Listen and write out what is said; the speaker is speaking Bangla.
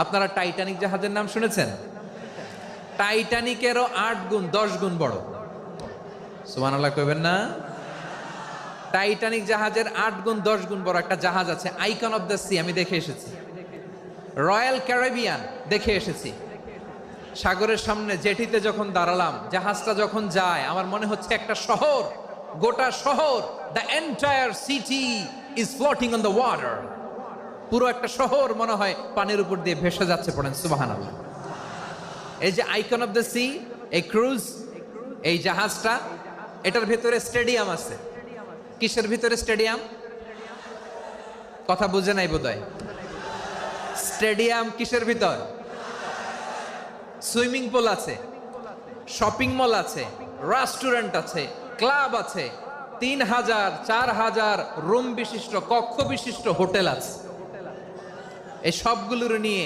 আপনারা টাইটানিক জাহাজের নাম শুনেছেন? টাইটানিকেরও 8 গুণ 10 গুণ বড়। সুবহানাল্লাহ কইবেন না? টাইটানিক জাহাজের 8 গুণ 10 গুণ বড় একটা জাহাজ আছে, আইকন অফ দ্য সি, আমি দেখে এসেছি। রয়্যাল ক্যারিবিয়ান দেখে এসেছি। সাগরের সামনে জেটিতে যখন দাঁড়ালাম, জাহাজটা যখন যায়, আমার মনে হচ্ছে একটা শহর, গোটা শহর, the entire city is floating on the water. পুরো একটা শহর মনে হয় পানির উপর দিয়ে ভেসে যাচ্ছে। পড়েন সুবহানাল্লাহ। এই যে আইকন অফ দ্য সি, এই ক্রুজ, এই জাহাজটা, এটার ভিতরে স্টেডিয়াম আছে। কিসের ভিতরে স্টেডিয়াম? কথা বুঝে নাই বোধহয়। স্টেডিয়াম কিসের ভিতর? সুইমিং পুল আছে, শপিং মল আছে, রেস্টুরেন্ট আছে, ক্লাব আছে, 3000 4000 রুম বিশিষ্ট, কক্ষ বিশিষ্ট হোটেল আছে। এই সবগুলোর নিয়ে